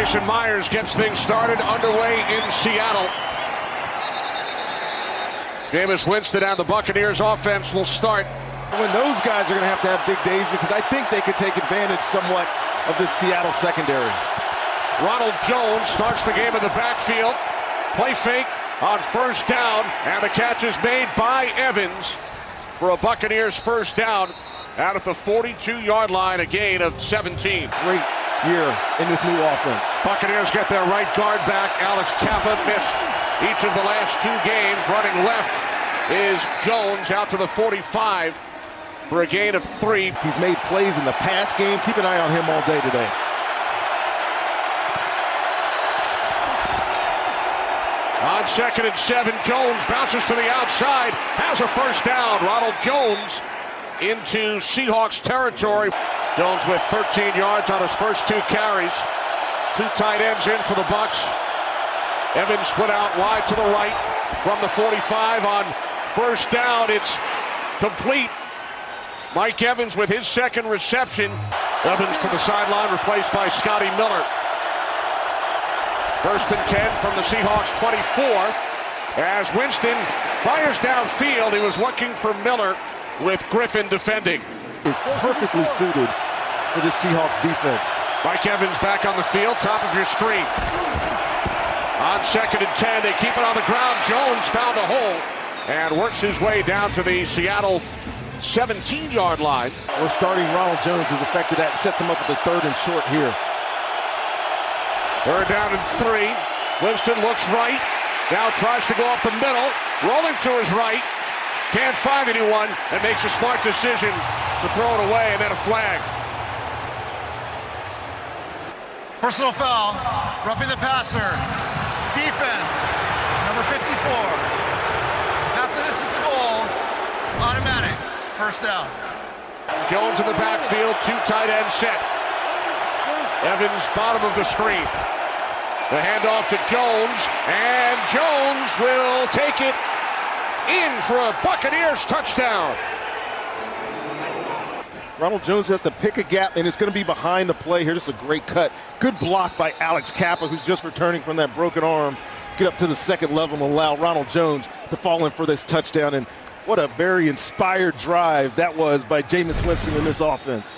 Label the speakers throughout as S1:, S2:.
S1: Jason Myers gets things started underway in Seattle. Jameis Winston and the Buccaneers offense will start.
S2: When those guys are going to have big days, because I think they could take advantage somewhat of this Seattle secondary.
S1: Ronald Jones starts the game in the backfield. Play fake on first down, and the catch is made by Evans for a Buccaneers first down out at the 42-yard line, a gain of 17.
S2: Great year in this new offense.
S1: Buccaneers get their right guard back. Alex Kappa missed each of the last two games. Running left is Jones out to the 45 for a gain of 3.
S2: He's made plays in the pass game. Keep an eye on him all day today.
S1: On 2nd and 7, Jones bounces to the outside, has a first down. Ronald Jones into Seahawks territory. Jones with 13 yards on his first 2 carries. 2 tight ends in for the Bucs. Evans split out wide to the right from the 45 on first down. It's complete. Mike Evans with his second reception. Evans to the sideline, replaced by Scotty Miller. First and 10 from the Seahawks 24 as Winston fires downfield. He was looking for Miller with Griffin defending.
S2: Is perfectly suited for the Seahawks defense.
S1: Mike Evans back on the field, top of your screen. On 2nd and 10, they keep it on the ground. Jones found a hole and works his way down to the Seattle 17-yard line.
S2: Well, starting Ronald Jones has affected that and sets him up at the 3rd and short here.
S1: 3rd down and 3. Winston looks right. Now tries to go up the middle. Rolling to his right. Can't find anyone and makes a smart decision to throw it away, and then a flag.
S3: Personal foul. Roughing the passer. Defense. Number 54. After this is a goal. Automatic. First down.
S1: Jones in the backfield. 2 tight ends set. Evans bottom of the screen. The handoff to Jones, and Jones will take it in for a Buccaneers touchdown.
S2: Ronald Jones has to pick a gap, and it's going to be behind the play here. This is a great cut. Good block by Alex Kappa, who's just returning from that broken arm. Get up to the 2nd level and allow Ronald Jones to fall in for this touchdown. And what a very inspired drive that was by Jameis Winston in this offense.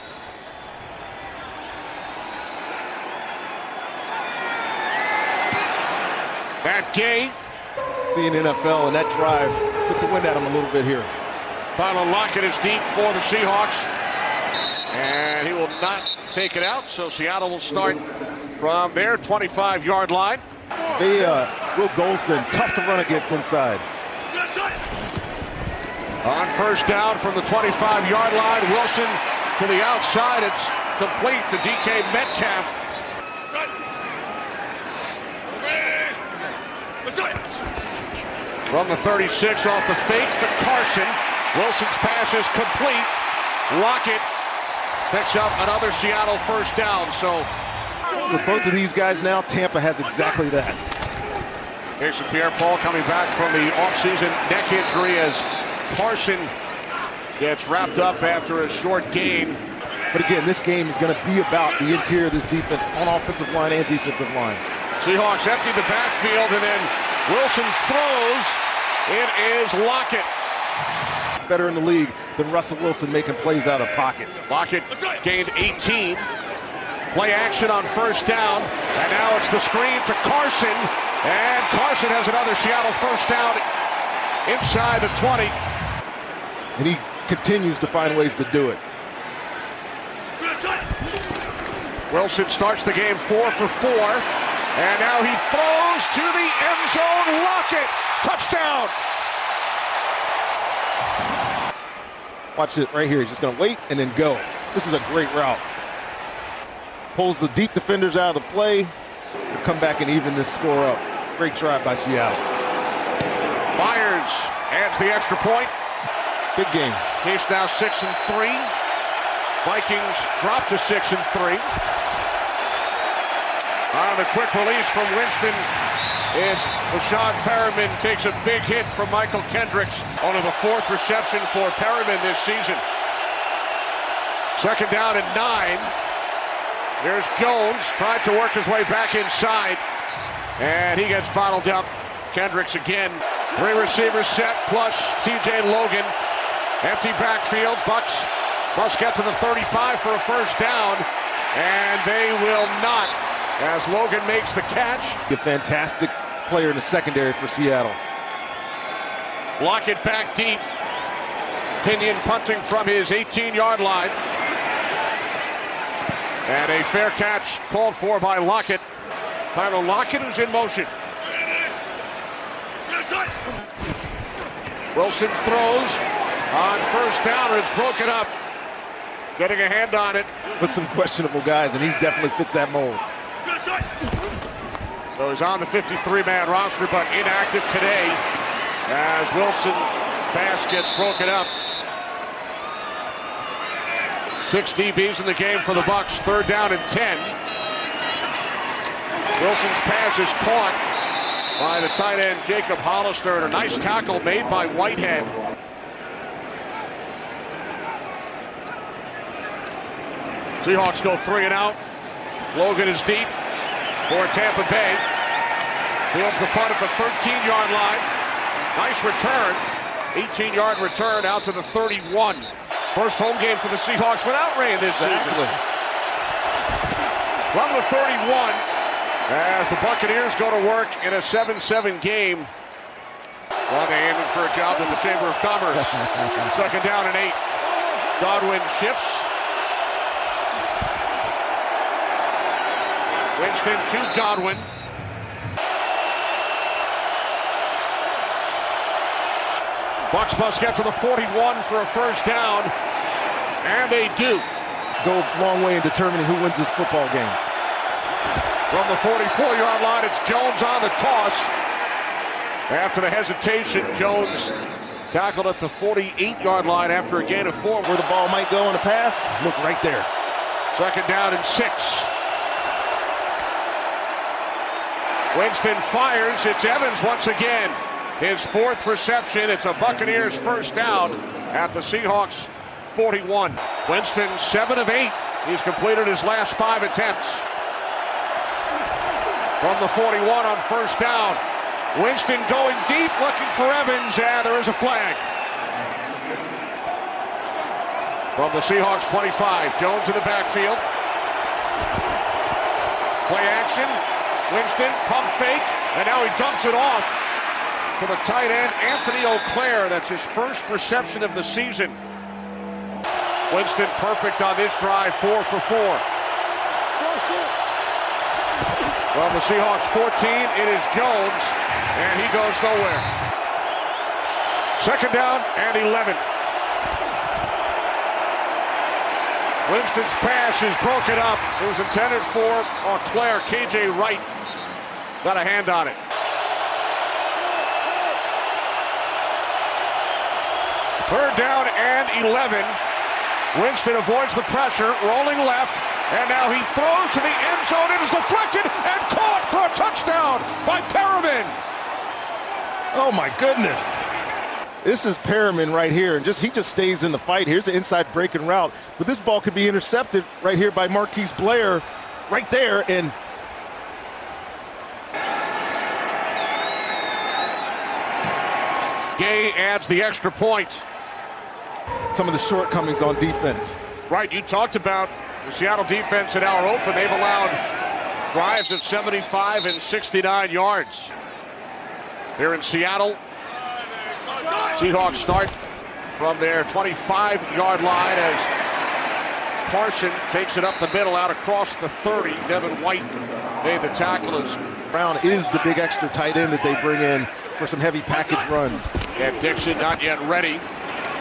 S1: Matt Gay.
S2: Seeing NFL, and that drive took the wind out of him a little bit here.
S1: Tyler Lockett is deep for the Seahawks. And he will not take it out, so Seattle will start from their 25-yard line.
S2: Will Golson, tough to run against inside.
S1: On first down from the 25-yard line, Wilson to the outside. It's complete to DK Metcalf. From the 36 off the fake to Carson. Wilson's pass is complete. Lockett picks up another Seattle first down. So
S2: with both of these guys now, Tampa has exactly that.
S1: Here's Pierre-Paul coming back from the offseason neck injury as Carson gets wrapped up after a short gain.
S2: But again, this game is going to be about the interior of this defense on offensive line and defensive line.
S1: Seahawks empty the backfield, and then Wilson throws. It is Lockett.
S2: Better in the league than Russell Wilson making plays out of pocket.
S1: Lockett gained 18. Play action on first down, and now it's the screen to Carson, and Carson has another Seattle first down inside the 20.
S2: And he continues to find ways to do it.
S1: Wilson starts the game 4 for 4, and now he throws to the end zone. Lockett, touchdown.
S2: Watch it right here. He's just going to wait and then go. This is a great route. Pulls the deep defenders out of the play. He'll come back and even this score up. Great drive by Seattle.
S1: Myers adds the extra point.
S2: Big game.
S1: Chiefs now 6-3. Vikings drop to 6-3. On the quick release from Winston, it's Rashad Perriman takes a big hit from Michael Kendricks. Only the 4th reception for Perriman this season. 2nd down and 9. Here's Jones, tried to work his way back inside, and he gets bottled up. Kendricks again. 3 receivers set, plus TJ Logan. Empty backfield. Bucs must get to the 35 for a first down, and they will not, as Logan makes the catch.
S2: A fantastic player in the secondary for Seattle.
S1: Lockett back deep. Pinion punting from his 18-yard line. And a fair catch called for by Lockett. Tyler Lockett is in motion. Wilson throws on first down, and it's broken up. Getting a hand on it.
S2: With some questionable guys, and he definitely fits that mold.
S1: So he's on the 53-man roster, but inactive today as Wilson's pass gets broken up. 6 DBs in the game for the Bucs. 3rd down and 10. Wilson's pass is caught by the tight end Jacob Hollister, and a nice tackle made by Whitehead. Seahawks go 3 and out. Logan is deep for Tampa Bay. Fields the punt at the 13-yard line. Nice return. 18-yard return out to the 31. First home game for the Seahawks without rain this season. From the 31, as the Buccaneers go to work in a 7-7 game. Well, they're aiming for a job with the Chamber of Commerce. 2nd down and 8. Godwin shifts. Winston to Godwin. Bucs must get to the 41 for a first down, and they do.
S2: Go a long way in determining who wins this football game.
S1: From the 44-yard line, it's Jones on the toss. After the hesitation, Jones tackled at the 48-yard line after a gain of 4.
S2: Where the ball might go on the pass, look right there.
S1: 2nd down and 6. Winston fires. It's Evans once again. His 4th reception. It's a Buccaneers first down at the Seahawks 41. Winston 7 of 8. He's completed his last 5 attempts. From the 41 on first down. Winston going deep, looking for Evans, and there is a flag. From the Seahawks 25, Jones in the backfield. Play action. Winston, pump fake, and now he dumps it off to the tight end, Anthony Auclair. That's his first reception of the season. Winston perfect on this drive, 4 for 4. Well, the Seahawks 14, it is Jones, and he goes nowhere. 2nd down and 11. Winston's pass is broken up. It was intended for Auclair. KJ Wright got a hand on it. 3rd down and 11. Winston avoids the pressure, rolling left, and now he throws to the end zone. It is deflected and caught for a touchdown by Perriman.
S2: Oh my goodness. This is Perriman right here, and he just stays in the fight. Here's the inside breaking route, but this ball could be intercepted right here by Marquise Blair, right there, and
S1: Gay adds the extra point.
S2: Some of the shortcomings on defense.
S1: Right, you talked about the Seattle defense at our open. They've allowed drives of 75 and 69 yards. Here in Seattle, Seahawks start from their 25-yard line as Carson takes it up the middle out across the 30. Devin White made the tackle as
S2: Brown is the big extra tight end that they bring in for some heavy package runs.
S1: And Dixon not yet ready.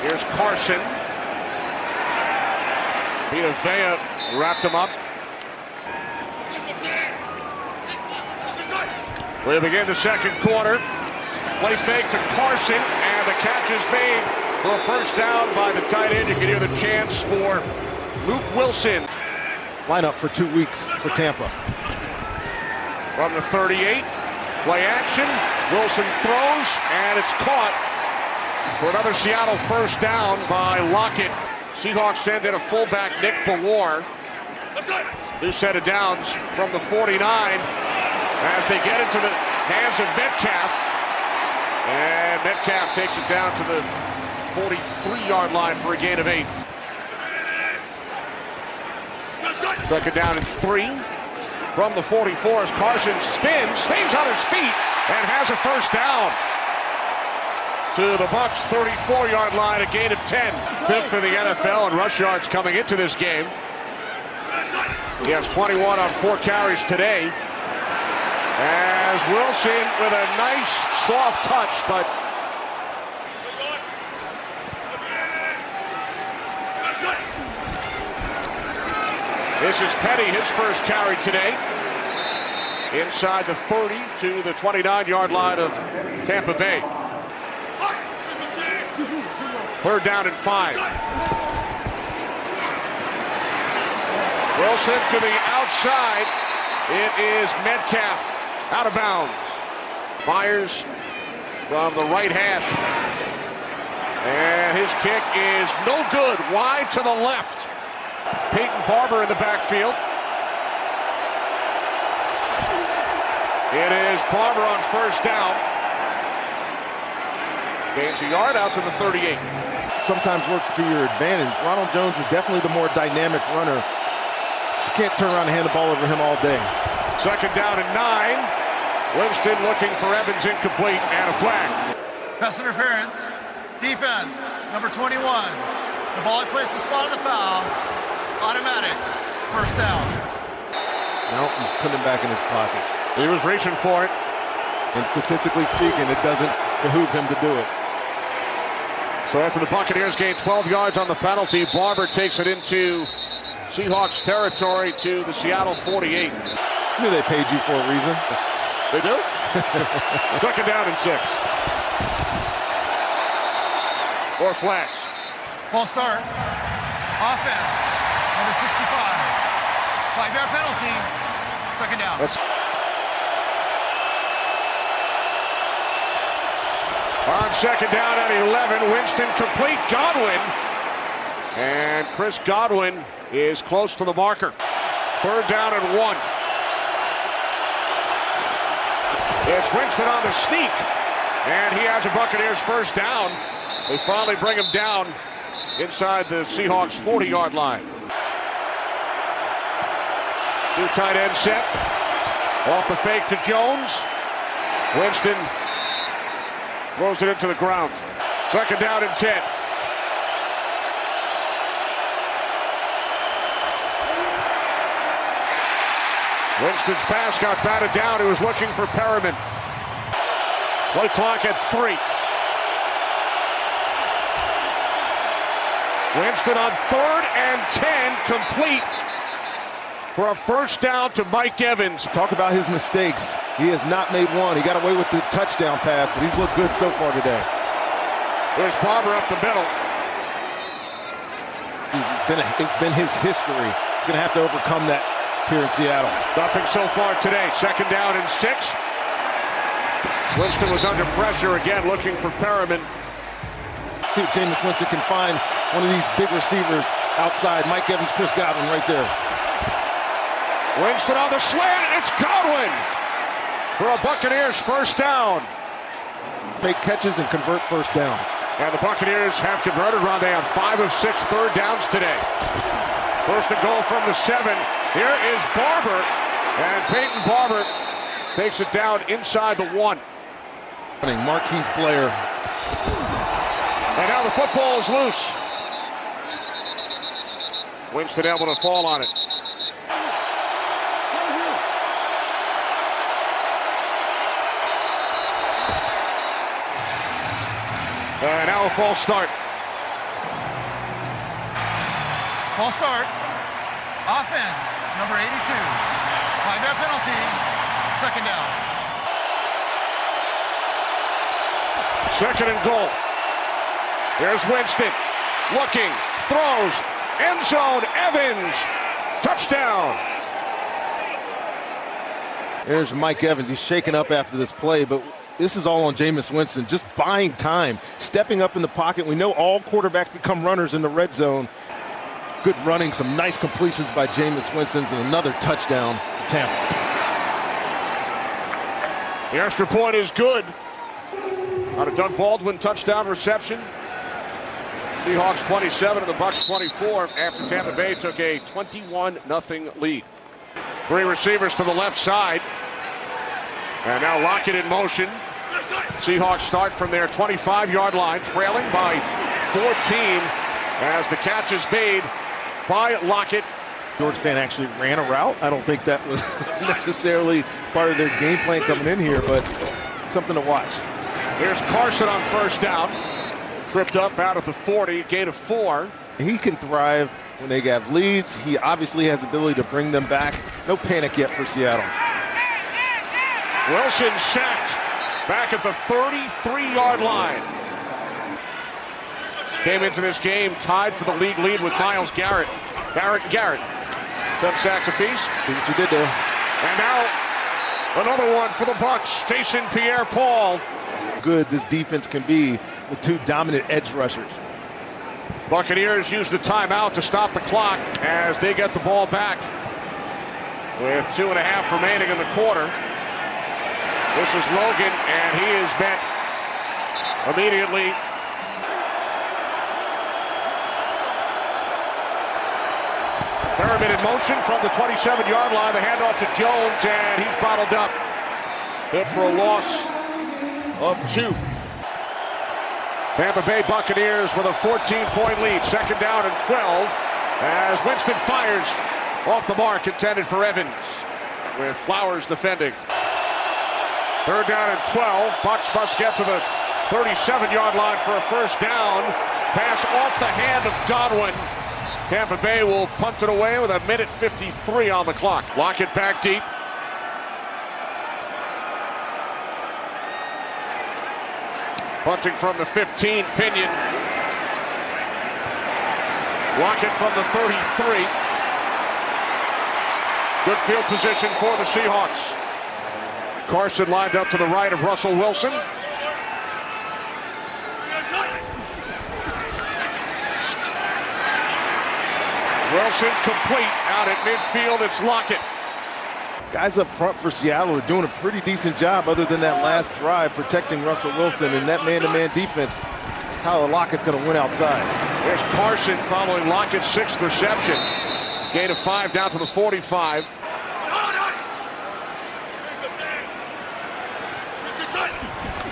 S1: Here's Carson. Vita Vea wrapped him up. We begin the second quarter. Play fake to Carson, and the catch is made for a first down by the tight end. You can hear the chants for Luke Wilson.
S2: Lineup for 2 weeks for Tampa.
S1: From the 38, play action. Wilson throws, and it's caught for another Seattle first down by Lockett. Seahawks send in a fullback, Nick Bellore. New set of downs from the 49 as they get into the hands of Metcalf. And Metcalf takes it down to the 43-yard line for a gain of 8. Second down and 3 from the 44 as Carson spins, stays on his feet, and has a first down to the Bucs 34-yard line, a gain of 10. Fifth in the NFL in rush yards coming into this game. He has 21 on 4 carries today. As Wilson with a nice soft touch, but this is Petty, his first carry today. Inside the 30 to the 29-yard line of Tampa Bay. Third down and 5. Wilson to the outside. It is Metcalf out of bounds. Myers from the right hash. And his kick is no good. Wide to the left. Peyton Barber in the backfield. It is Barber on first down. Gains a yard out to the 38.
S2: Sometimes works to your advantage. Ronald Jones is definitely the more dynamic runner. You can't turn around and hand the ball over to him all day.
S1: Second down and 9. Winston looking for Evans, incomplete, and a flag.
S3: Pass interference. Defense, number 21. The ball had placed the spot of the foul. Automatic. First down.
S2: No, he's putting it back in his pocket.
S1: He was reaching for it.
S2: And statistically speaking, it doesn't behoove him to do it.
S1: So after the Buccaneers gain 12 yards on the penalty, Barber takes it into Seahawks territory to the Seattle 48.
S2: I knew they paid you for a reason.
S1: They do? Second down and 6. More flags.
S3: Full start. Offense. Number 65. 5-yard penalty. Second down.
S1: On second down at 11, Winston complete. Godwin. And Chris Godwin is close to the marker. Third down and 1. It's Winston on the sneak. And he has a Buccaneers first down. They finally bring him down inside the Seahawks 40-yard line. New tight end set. Off the fake to Jones. Winston throws it into the ground. Second down and 10. Winston's pass got batted down. He was looking for Perriman. Play clock at 3. Winston on third and 10, complete for a first down to Mike Evans.
S2: Talk about his mistakes. He has not made one. He got away with the touchdown pass, but he's looked good so far today.
S1: There's Barber up the middle.
S2: It's been his history. He's going to have to overcome that here in Seattle.
S1: Nothing so far today. Second down and 6. Winston was under pressure again, looking for Perriman.
S2: See if Jameis Winston can find one of these big receivers outside. Mike Evans, Chris Godwin right there.
S1: Winston on the slant, and it's Godwin for a Buccaneers first down.
S2: Make catches and convert first downs.
S1: And the Buccaneers have converted, Rondé, on 5 of 6 third downs today. First and goal from the 7. Here is Barber, and Peyton Barber takes it down inside the 1.
S2: Marquise Blair.
S1: And now the football is loose. Winston able to fall on it. And now a false start.
S3: False start. Offense, number 82. 5-yard penalty. Second down.
S1: Second and goal. Here's Winston. Looking. Throws. End zone. Evans. Touchdown.
S2: There's Mike Evans. He's shaken up after this play, but this is all on Jameis Winston, just buying time, stepping up in the pocket. We know all quarterbacks become runners in the red zone. Good running, some nice completions by Jameis Winston, and another touchdown for Tampa.
S1: The extra point is good. On a Doug Baldwin touchdown reception. Seahawks 27 and the Bucs 24 after Tampa Bay took a 21-0 lead. 3 receivers to the left side. And now Lockett in motion. Seahawks start from their 25-yard line, trailing by 14 as the catch is made by Lockett.
S2: George fan actually ran a route. I don't think that was necessarily part of their game plan coming in here, but something to watch.
S1: Here's Carson on first down. Tripped up out of the 40, gain of 4.
S2: He can thrive when they have leads. He obviously has the ability to bring them back. No panic yet for Seattle.
S1: Wilson sacked back at the 33-yard line. Came into this game tied for the league lead with Myles Garrett. Garrett. 10 sacks apiece.
S2: See what you did there.
S1: And now another one for the Bucs. Jason Pierre-Paul.
S2: Good this defense can be with 2 dominant edge rushers.
S1: Buccaneers use the timeout to stop the clock as they get the ball back with 2.5 remaining in the quarter. This is Logan, and he is met immediately. Pyramid in motion from the 27-yard line. The handoff to Jones, and he's bottled up. Hit for a loss of 2. Tampa Bay Buccaneers with a 14-point lead. Second down and 12 as Winston fires off the mark intended for Evans with Flowers defending. Third down and 12. Bucs must get to the 37-yard line for a first down. Pass off the hand of Godwin. Tampa Bay will punt it away with 1:53 on the clock. Lockett back deep. Punting from the 15, Pinion. Lockett from the 33. Good field position for the Seahawks. Carson lined up to the right of Russell Wilson. Wilson complete out at midfield. It's Lockett.
S2: Guys up front for Seattle are doing a pretty decent job other than that last drive protecting Russell Wilson and that man-to-man defense. Tyler Lockett's going to win outside.
S1: There's Carson following Lockett's 6th reception. Gain of 5 down to the 45.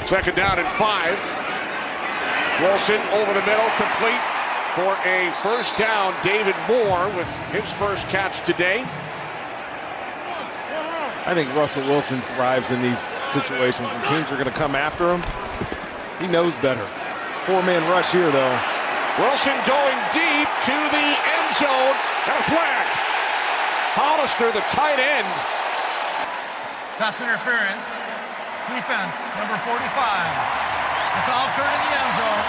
S1: Second down and 5. Wilson over the middle, complete for a first down. David Moore with his first catch today.
S2: I think Russell Wilson thrives in these situations when teams are going to come after him. He knows better. 4-man rush here, though.
S1: Wilson going deep to the end zone and a flag. Hollister, the tight end.
S3: Pass interference. Defense, number 45. The foul occurred in the end zone.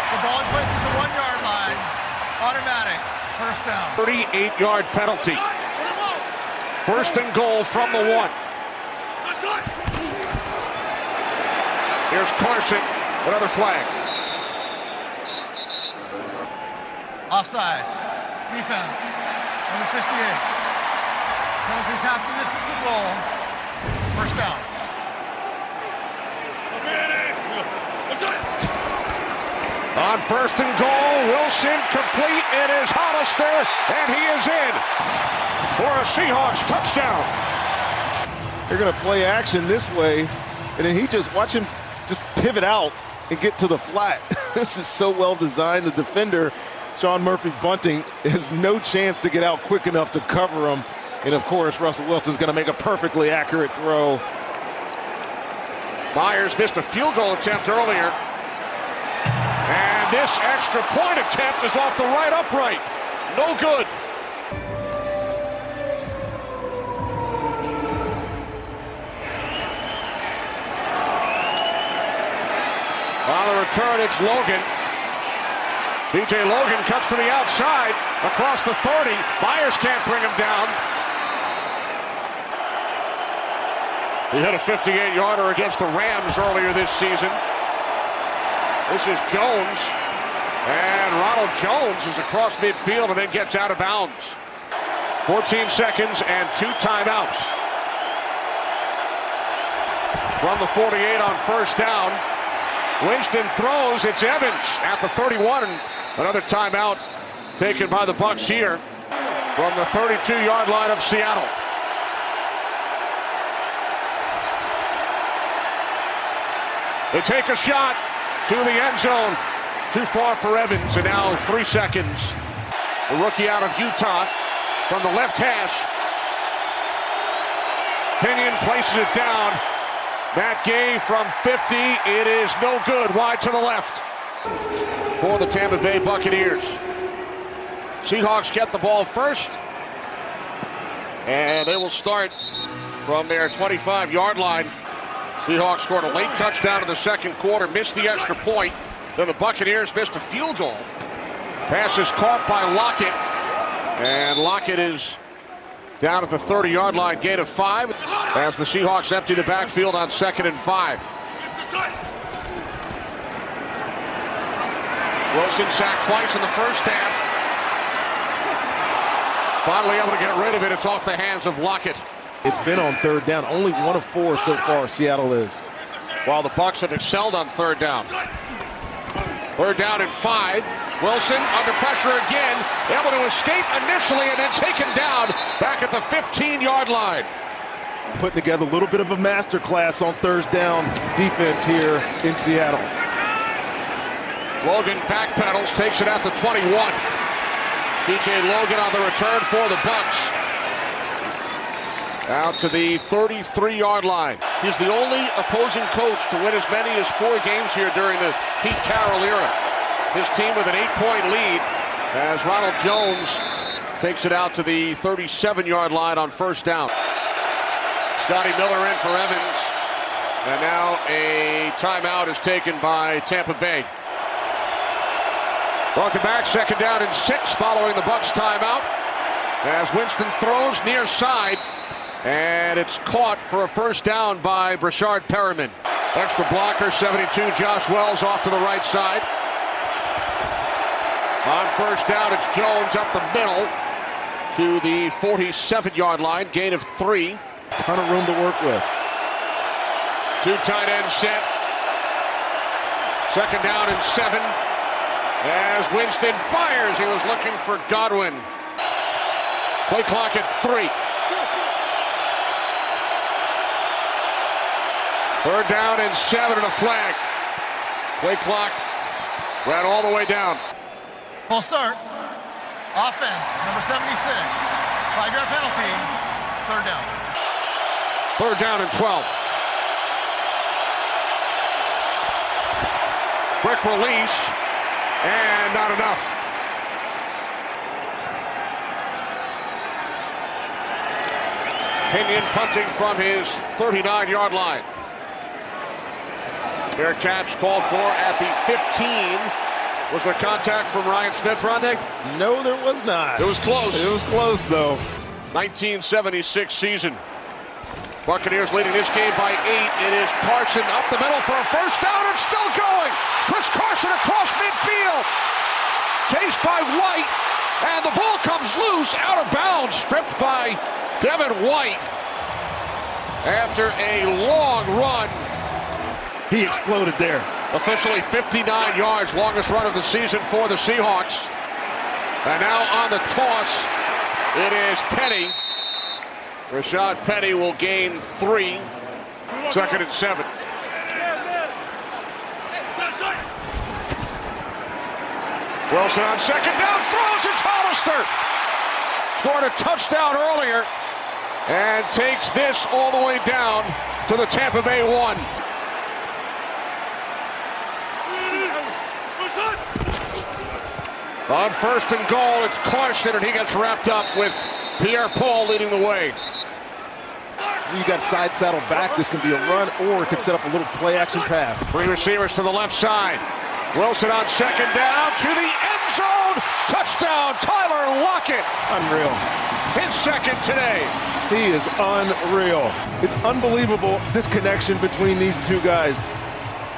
S3: The ball is placed at the 1-yard line. Automatic. First down.
S1: 38-yard penalty. First and goal from the 1. Here's Carson. Another flag.
S3: Offside. Defense, number 58. Penalties have to miss the goal. First down.
S1: On first and goal, Wilson complete. It is Hollister, and he is in for a Seahawks touchdown.
S2: They're going to play action this way, and then watch him just pivot out and get to the flat. This is so well designed. The defender, Sean Murphy Bunting, has no chance to get out quick enough to cover him. And of course, Russell Wilson's going to make a perfectly accurate throw.
S1: Myers missed a field goal attempt earlier. And this extra point attempt is off the right upright. No good. On the return, it's Logan. TJ Logan cuts to the outside, across the 30. Myers can't bring him down. He hit a 58-yarder against the Rams earlier this season. This is Jones. And Ronald Jones is across midfield and then gets out of bounds. 14 seconds and 2 timeouts. From the 48 on first down. Winston throws. It's Evans at the 31. Another timeout taken by the Bucs here from the 32-yard line of Seattle. They take a shot to the end zone. Too far for Evans, and now 3 seconds. The rookie out of Utah from the left hash. Pinion places it down. Matt Gay from 50. It is no good. Wide to the left for the Tampa Bay Buccaneers. Seahawks get the ball first, and they will start from their 25-yard line. Seahawks scored a late touchdown in the second quarter, missed the extra point. Then the Buccaneers missed a field goal. Pass is caught by Lockett, and Lockett is down at the 30-yard line, gain of 5, as the Seahawks empty the backfield on 2nd and 5. Wilson sacked twice in the first half. Finally able to get rid of it. It's off the hands of Lockett.
S2: It's been on 3rd down. Only 1 of 4 so far, Seattle is.
S1: While the Bucs have excelled on 3rd down. 3rd down and 5. Wilson under pressure again, able to escape initially and then taken down back at the 15-yard line.
S2: Putting together a little bit of a master class on 3rd down defense here in Seattle.
S1: Logan backpedals, takes it at the 21. TJ Logan on the return for the Bucs. Out to the 33-yard line. He's the only opposing coach to win as many as 4 games here during the Pete Carroll era. His team with an 8-point lead as Ronald Jones takes it out to the 37-yard line on first down. Scotty Miller in for Evans. And now a timeout is taken by Tampa Bay. Welcome back, 2nd down and 6 following the Bucs timeout. As Winston throws near side. And it's caught for a first down by Brashard Perriman. Extra blocker, 72, Josh Wells off to the right side. On first down, it's Jones up the middle to the 47-yard line, gain of 3.
S2: Ton of room to work with.
S1: 2 tight ends set. 2nd down and 7. As Winston fires, he was looking for Godwin. Play clock at 3. 3rd down and 7 and a flag. Play clock ran all the way down.
S3: Full start. Offense, number 76. 5-yard penalty. 3rd down.
S1: 3rd down and 12. Quick release, and not enough. Pinion punting from his 39-yard line. Fair catch called for at the 15. Was there contact from Ryan Smith, Rondé?
S2: No, there was not.
S1: It was close.
S2: It was close, though.
S1: 1976 season. Buccaneers leading this game by 8. It is Carson up the middle for a first down and still going. Chris Carson across midfield. Chased by White, and the ball comes loose, out of bounds, stripped by Devin White. After a long run.
S2: He exploded there.
S1: Officially 59 yards, longest run of the season for the Seahawks. And now on the toss, it is Penny. Rashad Penny will gain 3. 2nd and 7. Wilson on 2nd down, throws, it's Hollister. Scored a touchdown earlier and takes this all the way down to the Tampa Bay 1. On 1st and goal, it's Carson, and he gets wrapped up with Pierre-Paul leading the way.
S2: You got side saddle back. This can be a run, or it could set up a little play-action pass.
S1: 3 receivers to the left side. Wilson on 2nd down to the end zone. Touchdown, Tyler Lockett.
S2: Unreal.
S1: His 2nd today.
S2: He is unreal. It's unbelievable, this connection between these two guys.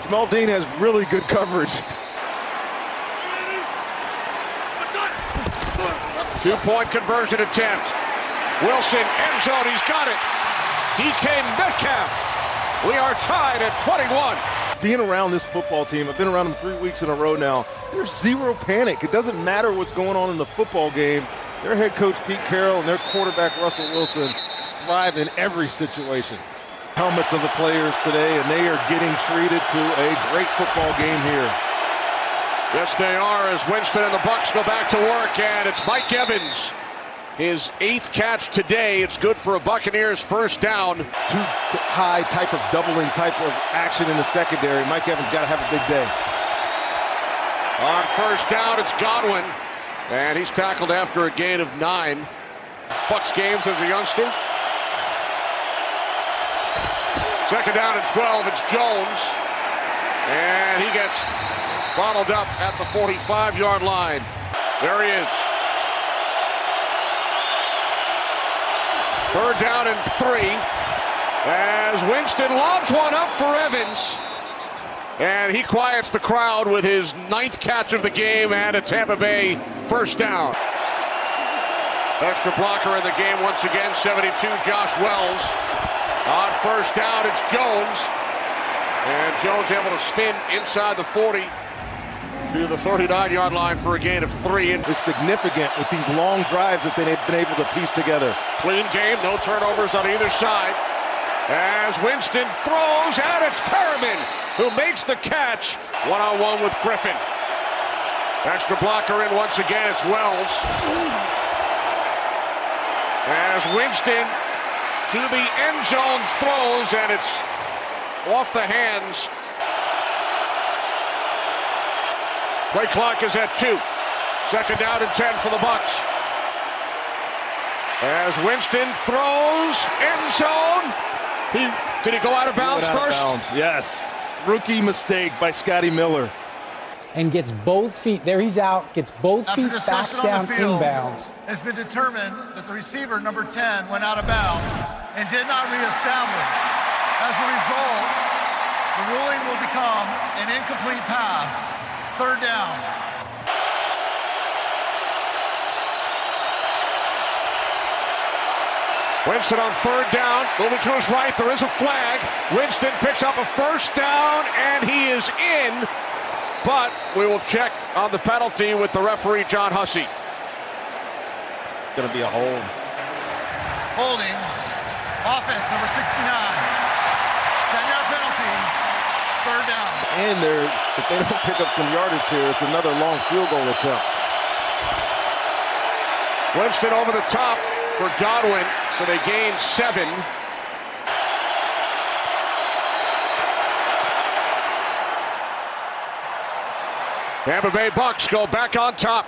S2: Jamal Dean has really good coverage.
S1: 2-point conversion attempt. Wilson, end zone, he's got it. DK Metcalf. We are tied at 21.
S2: Being around this football team, I've been around them 3 weeks in a row now. There's zero panic. It doesn't matter what's going on in the football game. Their head coach, Pete Carroll, and their quarterback, Russell Wilson, thrive in every situation. Helmets of the players today, and they are getting treated to a great football game here.
S1: Yes, they are, as Winston and the Bucs go back to work, and it's Mike Evans. His 8th catch today. It's good for a Buccaneers first down.
S2: Too high type of doubling type of action in the secondary. Mike Evans got to have a big day.
S1: On first down, it's Godwin, and he's tackled after a gain of 9. Bucs games as a youngster. Second down and 12, it's Jones, and he gets bottled up at the 45-yard line. There he is. Third down and 3, as Winston lobs one up for Evans, and he quiets the crowd with his 9th catch of the game and a Tampa Bay first down. Extra blocker in the game once again, 72, Josh Wells. On first down, it's Jones, and Jones able to spin inside the 40 to the 39-yard line for a gain of 3.
S2: It's significant with these long drives that they've been able to piece together.
S1: Clean game, no turnovers on either side. As Winston throws, and it's Perriman who makes the catch. One-on-one with Griffin. Extra blocker in once again, it's Wells. As Winston to the end zone throws, and it's off the hands. Play clock is at 2. Second down and 10 for the Bucs. As Winston throws, end zone. Did he go out of bounds first?
S2: Yes. Rookie mistake by Scotty Miller.
S4: And gets both feet, there he's out, gets both feet back down inbounds.
S3: It's been determined that the receiver, number 10, went out of bounds and did not reestablish. As a result, the ruling will become an incomplete pass. Third down.
S1: Winston on third down, moving to his right, there is a flag. Winston picks up a first down, and he is in, but we will check on the penalty with the referee, John Hussey.
S2: It's going to be a hold.
S3: Holding, offense number 69. 10-yard penalty, third down.
S2: And if they don't pick up some yardage here, it's another long field goal attempt.
S1: Winston over the top for Godwin, so they gain 7. Tampa Bay Bucs go back on top.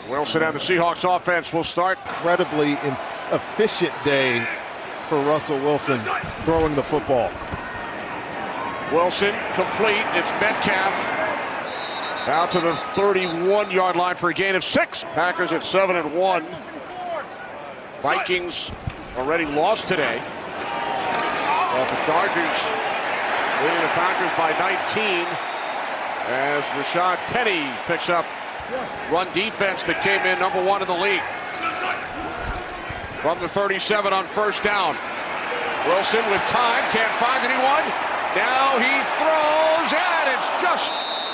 S1: Wilson and the Seahawks offense will start.
S2: Incredibly efficient day for Russell Wilson throwing the football.
S1: Wilson complete. It's Metcalf out to the 31-yard line for a gain of 6. Packers at 7-1. Vikings already lost today. Well, the Chargers leading the Packers by 19 as Rashad Penny picks up run defense that came in number 1 in the league. From the 37 on first down. Wilson with time, can't find anyone. Now he throws, and it's just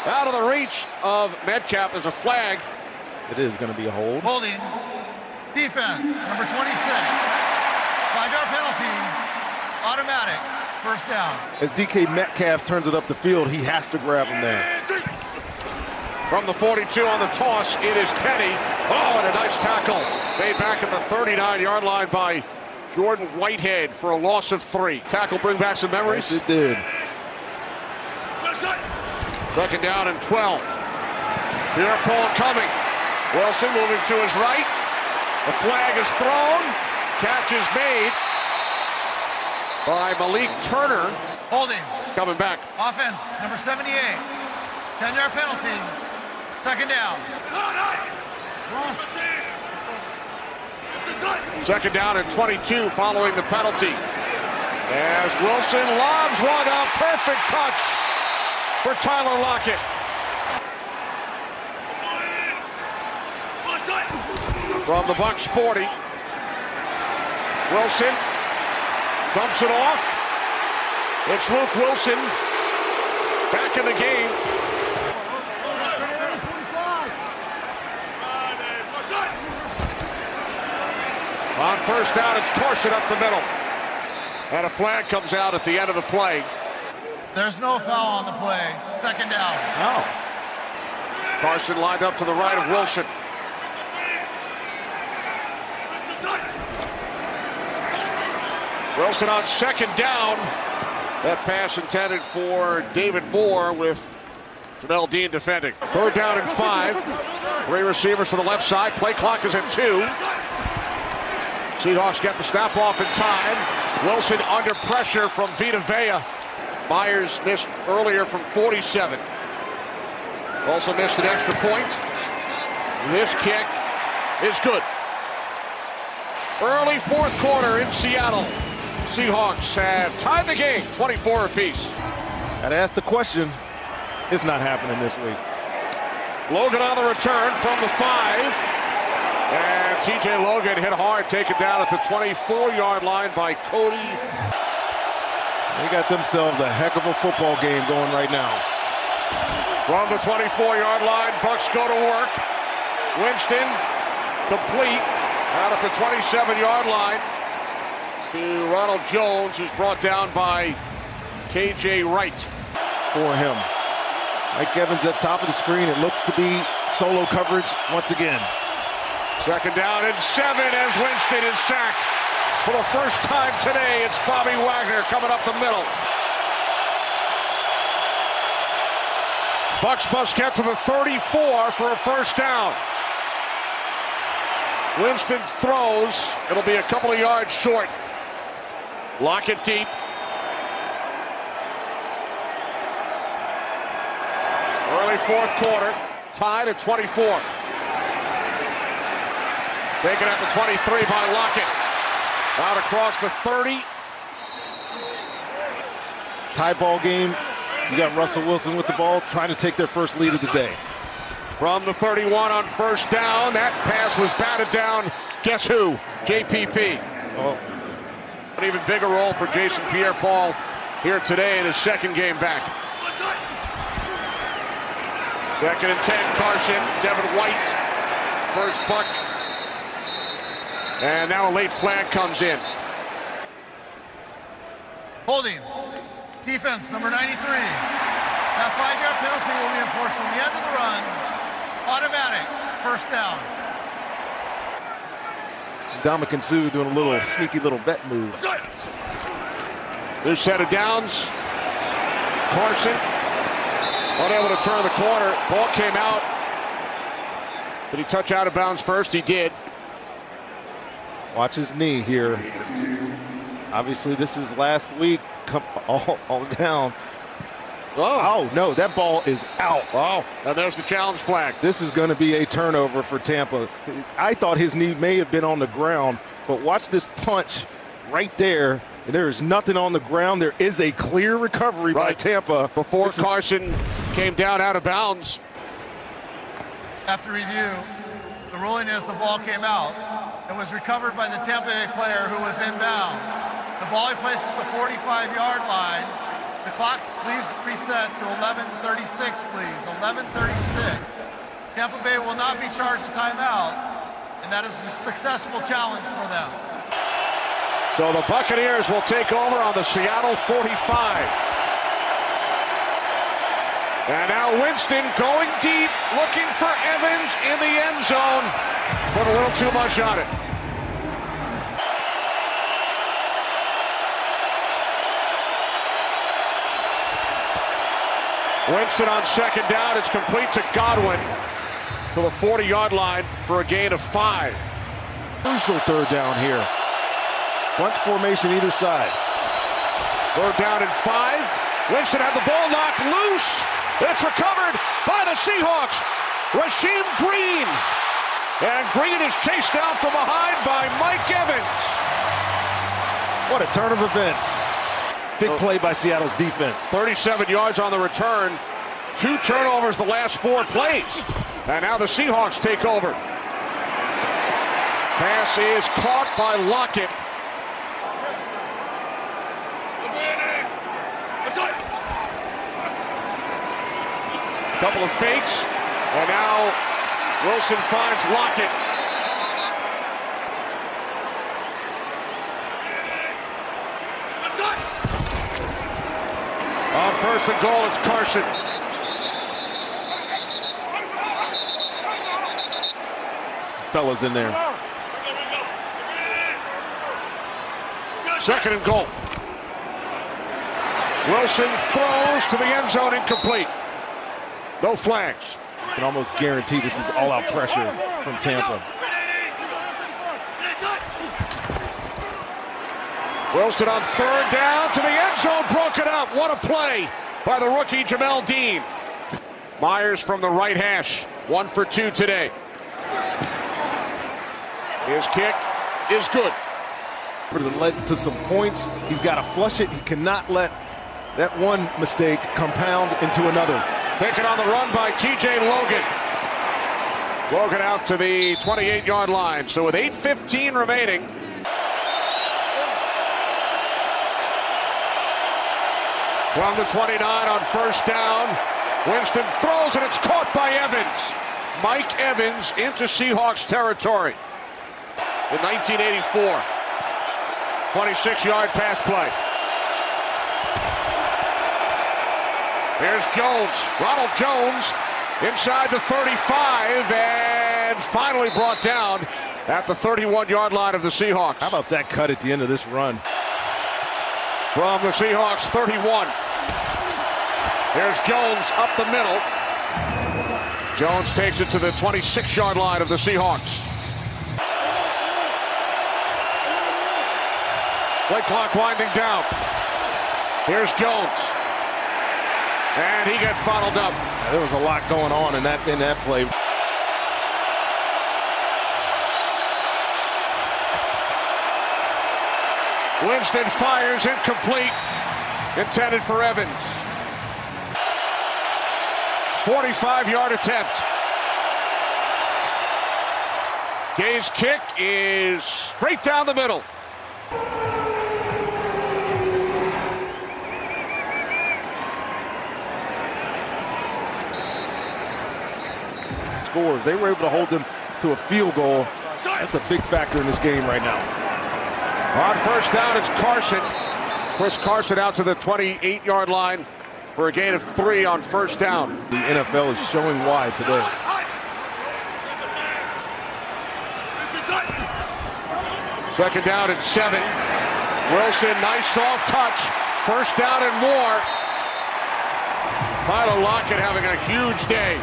S1: out of the reach of Metcalf. There's a flag.
S2: It is going to be a hold.
S3: Holding. Defense, number 26. 5-yard penalty. Automatic. First down.
S2: As DK Metcalf turns it up the field, he has to grab him there.
S1: From the 42 on the toss, it is Penny. Oh, and a nice tackle. Made back at the 39-yard line by Jordan Whitehead for a loss of 3. Tackle bring back some memories?
S2: Yes, it did.
S1: Second down and 12. Pierre Paul coming. Wilson moving to his right. The flag is thrown. Catch is made by Malik Turner.
S3: Holding.
S1: He's coming back.
S3: Offense, number 78. 10-yard penalty. Second down.
S1: Second down and 22 following the penalty. As Wilson lobs one up, perfect touch for Tyler Lockett. From the Bucs 40, Wilson dumps it off. It's Luke Wilson back in the game. On first down, it's Carson up the middle. And a flag comes out at the end of the play.
S3: There's no foul on the play. Second down.
S1: Oh. Carson lined up to the right of Wilson. Wilson on second down. That pass intended for David Moore with Jamel Dean defending. Third down and 5. 3 receivers to the left side. Play clock is at 2. Seahawks get the snap off in time. Wilson under pressure from Vita Vea. Myers missed earlier from 47. Also missed an extra point. This kick is good. Early fourth quarter in Seattle. Seahawks have tied the game 24 apiece.
S2: I'd ask the question, it's not happening this week.
S1: Logan on the return from the 5. And TJ Logan hit hard, taken down at the 24-yard line by Cody.
S2: They got themselves a heck of a football game going right now.
S1: From the 24-yard line, Bucs go to work. Winston complete out at the 27-yard line to Ronald Jones, who's brought down by KJ Wright.
S2: For him. Mike Evans at top of the screen. It looks to be solo coverage once again.
S1: Second down and 7 as Winston is sacked. For the first time today, it's Bobby Wagner coming up the middle. Bucs must get to the 34 for a first down. Winston throws. It'll be a couple of yards short. Lockett deep. Early fourth quarter, tied at 24. Taken at the 23 by Lockett. Out across the 30.
S2: Tie ball game. You got Russell Wilson with the ball trying to take their first lead of the day.
S1: From the 31 on first down. That pass was batted down. Guess who? JPP.
S2: Oh.
S1: An even bigger role for Jason Pierre-Paul here today in his second game back. Second and 10, Carson, Devin White, first puck. And now a late flag comes in.
S3: Holding. Defense, number 93. That 5-yard penalty will be enforced from the end of the run. Automatic. First down.
S2: Dominican Sue doing a little sneaky little vet move.
S1: This set of downs. Carson unable to turn the corner. Ball came out. Did he touch out of bounds first? He did.
S2: Watch his knee here. Obviously, this is last week. Come all down. Oh, no, that ball is out.
S1: Oh, and there's the challenge flag.
S2: This is going to be a turnover for Tampa. I thought his knee may have been on the ground, but watch this punch right there. There is nothing on the ground. There is a clear recovery by Tampa.
S1: Before Carson came down out of bounds.
S3: After review, the ruling is the ball came out. It was recovered by the Tampa Bay player who was inbounds. The ball he placed at the 45-yard line. The clock, please reset to 11:36, please. 11:36. Tampa Bay will not be charged a timeout, and that is a successful challenge for them.
S1: So the Buccaneers will take over on the Seattle 45. And now Winston going deep, looking for Evans in the end zone. Put a little too much on it. Winston on second down. It's complete to Godwin to the 40-yard line for a gain of 5.
S2: Crucial third down here. Bunch formation either side.
S1: Third down and 5. Winston had the ball knocked loose. It's recovered by the Seahawks. Rasheem Green. And Green is chased down from behind by Mike Evans.
S2: What a turn of events. Big play by Seattle's defense.
S1: 37 yards on the return. 2 turnovers the last 4 plays. And now the Seahawks take over. Pass is caught by Lockett. Couple of fakes. And now Wilson finds Lockett. On 1st and goal, it's Carson.
S2: Fellas in there.
S1: 2nd and goal. Wilson throws to the end zone, incomplete. No flags.
S2: You can almost guarantee this is all-out pressure from Tampa.
S1: Wilson on 3rd down to the end zone, broken up. What a play by the rookie Jamel Dean. Myers from the right hash, 1 for 2 today. His kick is good.
S2: For the led to some points, he's got to flush it. He cannot let that one mistake compound into another.
S1: Picking on the run by TJ Logan. Logan out to the 28-yard line. So with 8:15 remaining. From the 29 on 1st down. Winston throws and it's caught by Evans. Mike Evans into Seahawks territory. In 1984. 26-yard pass play. Here's Jones. Ronald Jones inside the 35 and finally brought down at the 31-yard line of the Seahawks.
S2: How about that cut at the end of this run?
S1: From the Seahawks 31. Here's Jones up the middle. Jones takes it to the 26-yard line of the Seahawks. Play clock winding down. Here's Jones. And he gets bottled up.
S2: There was a lot going on in that play.
S1: Winston fires, incomplete. Intended for Evans. 45-yard attempt. Gay's kick is straight down the middle.
S2: Scores. They were able to hold them to a field goal. That's a big factor in this game right now.
S1: On 1st down, it's Carson. Chris Carson out to the 28-yard line for a gain of 3 on 1st down.
S2: The NFL is showing why today.
S1: Second down and 7. Wilson, nice soft touch. 1st down and more. Tyler Lockett having a huge day.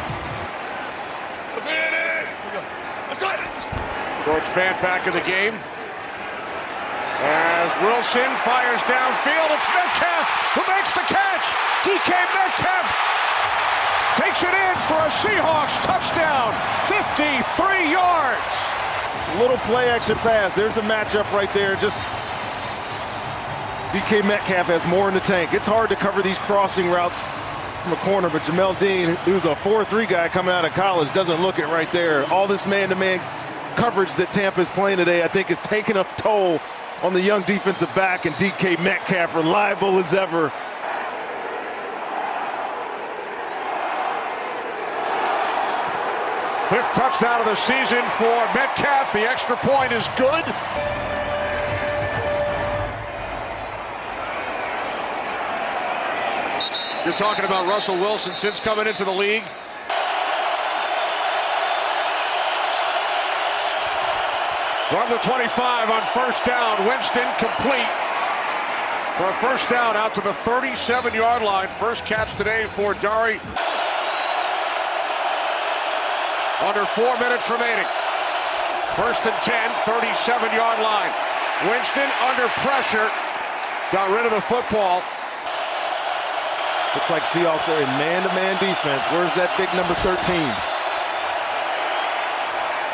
S1: George Fant back in the game. As Wilson fires downfield, it's Metcalf who makes the catch. DK Metcalf takes it in for a Seahawks touchdown. 53 yards.
S2: It's a little play action pass. There's a matchup right there. Just DK Metcalf has more in the tank. It's hard to cover these crossing routes from a corner, but Jamel Dean, who's a 4-3 guy coming out of college, doesn't look it right there. All this man-to-man coverage that Tampa is playing today, I think, is taking a toll on the young defensive back, and DK Metcalf reliable as ever.
S1: Fifth touchdown of the season for Metcalf. The extra point is good. You're talking about Russell Wilson since coming into the league. From the 25 on 1st down, Winston complete for a 1st down out to the 37-yard line. First catch today for Dari. Under 4 minutes remaining. 1st and 10, 37-yard line. Winston under pressure, got rid of the football.
S2: Looks like Seahawks are in man-to-man defense. Where's that big number 13?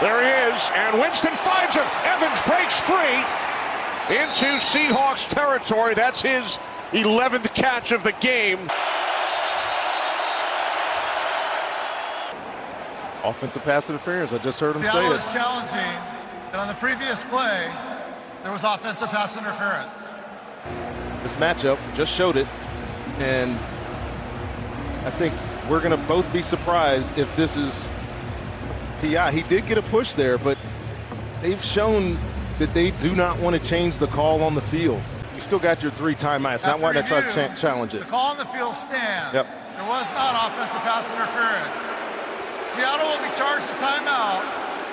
S1: There he is, and Winston finds him. Evans breaks free into Seahawks territory. That's his 11th catch of the game.
S2: Offensive pass interference. I just heard him say
S3: Seattle
S2: it.
S3: is challenging that on the previous play, there was offensive pass interference.
S2: This matchup just showed it, and I think we're going to both be surprised if this is PI. He did get a push there, but they've shown that they do not want to change the call on the field. You still got your 3 timeouts. Not why they try to challenge it.
S3: The call on the field stands.
S2: Yep.
S3: There was not offensive pass interference. Seattle will be charged a timeout,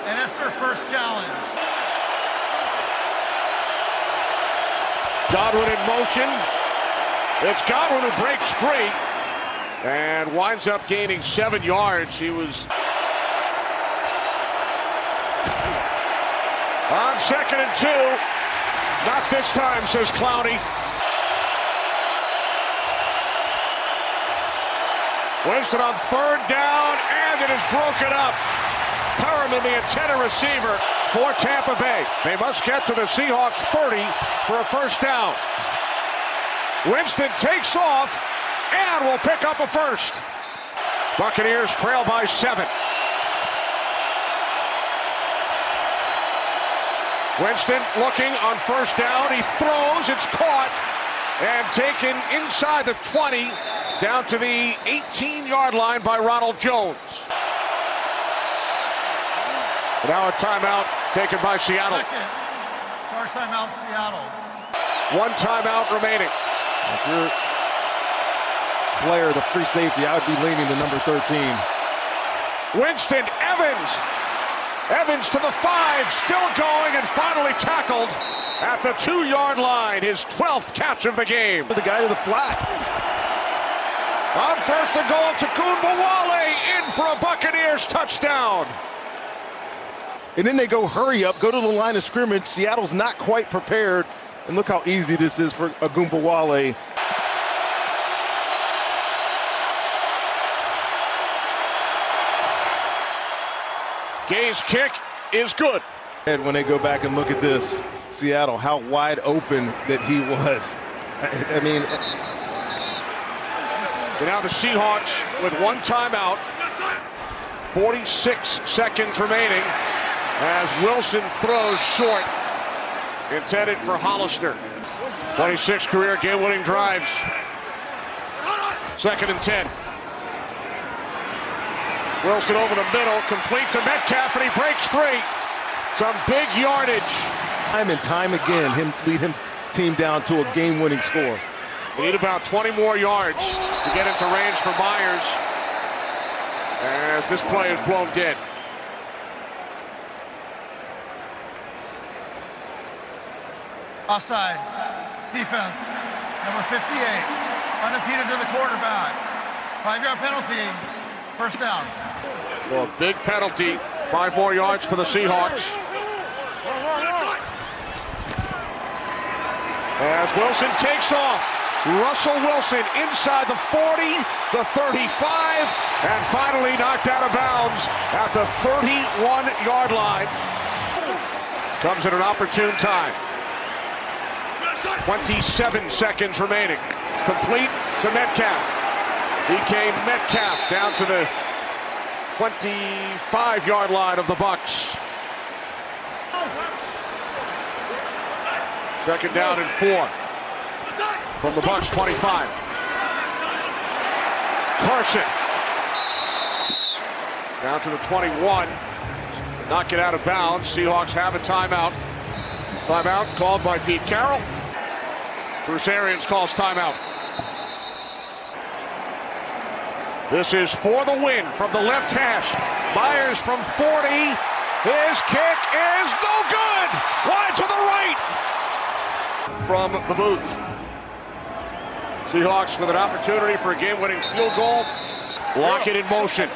S3: and it's their first challenge.
S1: Godwin in motion. It's Godwin who breaks free and winds up gaining 7 yards. He was on 2nd and 2. Not this time, says Clowney. Winston on 3rd down, and it is broken up. Perriman, the intended receiver for Tampa Bay. They must get to the Seahawks 30 for a first down. Winston takes off and will pick up a first. Buccaneers trail by 7. Winston looking on 1st down. He throws, it's caught and taken inside the 20 down to the 18-yard line by Ronald Jones. Now a timeout taken by Seattle.
S3: Second charge timeout, Seattle.
S1: 1 timeout remaining.
S2: If you're a player, the free safety, I would be leaning to number 13.
S1: Winston, Evans to the 5, still going and finally tackled at the 2-yard line. His 12th catch of the game.
S2: The guy to the flat.
S1: On 1st and goal, Tagunbowale in for a Buccaneers touchdown.
S2: And then they go hurry up, go to the line of scrimmage. Seattle's not quite prepared. And look how easy this is for Tagunbowale.
S1: Gay's kick is good.
S2: And when they go back and look at this, Seattle, how wide open that he was. I mean,
S1: so now the Seahawks with 1 timeout, 46 seconds remaining as Wilson throws short, intended for Hollister. 26 career game-winning drives. 2nd and 10. Wilson over the middle, complete to Metcalf, and he breaks free. Some big yardage.
S2: Time and time again, lead him team down to a game-winning score.
S1: They need about 20 more yards to get into range for Myers, as this play is blown dead.
S3: Offside. Defense. Number 58. Unimpeded to the quarterback. 5-yard penalty. First down.
S1: Well, a big penalty. 5 more yards for the Seahawks. As Wilson takes off. Russell Wilson inside the 40, the 35, and finally knocked out of bounds at the 31-yard line. Comes at an opportune time. 27 seconds remaining. Complete to Metcalf. DK Metcalf down to the 25-yard line of the Bucs. 2nd down and 4 from the Bucs 25. Carson down to the 21. Knock it out of bounds. Seahawks have a timeout. Timeout called by Pete Carroll. Bruce Arians calls timeout. This is for the win from the left hash. Myers from 40. His kick is no good. Wide to the right. From the booth. Seahawks with an opportunity for a game-winning field goal. Lockett in motion.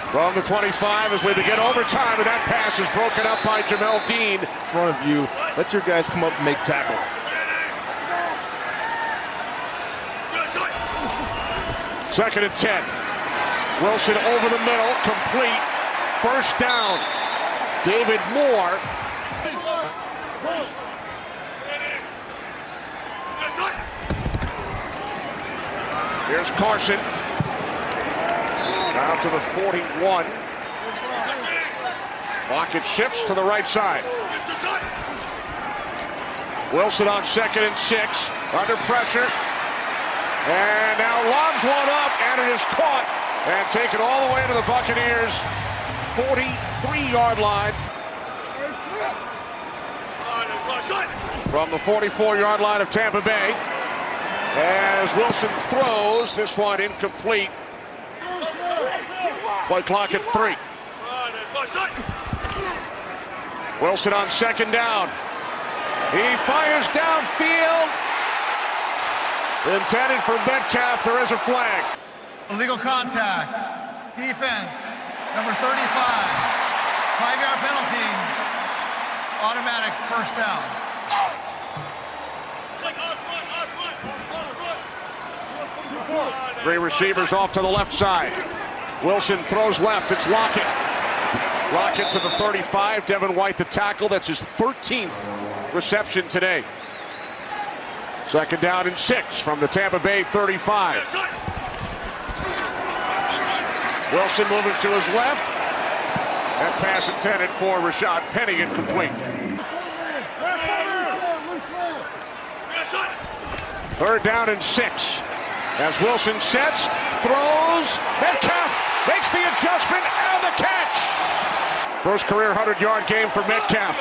S1: From the 25 as we begin overtime, and that pass is broken up by Jamel Dean.
S2: In front of you, let your guys come up and make tackles.
S1: Second and 10. Wilson over the middle, complete. First down. David Moore. Here's Carson. Down to the 41. Lockett shifts to the right side. Wilson on 2nd and 6. Under pressure. And now lobs one up, and it is caught and taken all the way to the Buccaneers' 43-yard line. From the 44-yard line of Tampa Bay. As Wilson throws, this one incomplete. Play clock at 3. Wilson on 2nd down. He fires downfield. Intended for Metcalf. There is a flag.
S3: Illegal contact. Defense. Number 35. 5-yard penalty. Automatic first down.
S1: 3 receivers off to the left side. Wilson throws left. It's Lockett. Lockett to the 35. Devin White the tackle. That's his 13th reception today. 2nd down and 6 from the Tampa Bay 35. Wilson moving to his left. That pass intended for Rashad Penny, incomplete. 3rd down and 6. As Wilson sets, throws, Metcalf makes the adjustment and the catch. First career 100-yard game for Metcalf.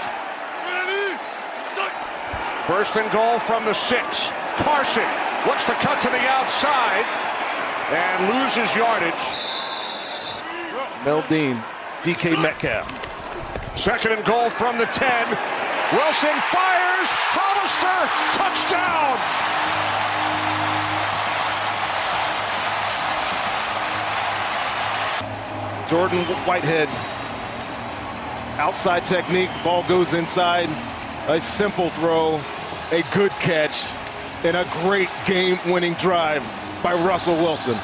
S1: 1st and goal from the 6. Carson looks to cut to the outside and loses yardage.
S2: Mel Dean, DK Metcalf.
S1: 2nd and goal from the 10. Wilson fires. Hollister, touchdown.
S2: Jordan Whitehead, outside technique, the ball goes inside. A simple throw, a good catch, and a great game-winning drive by Russell Wilson.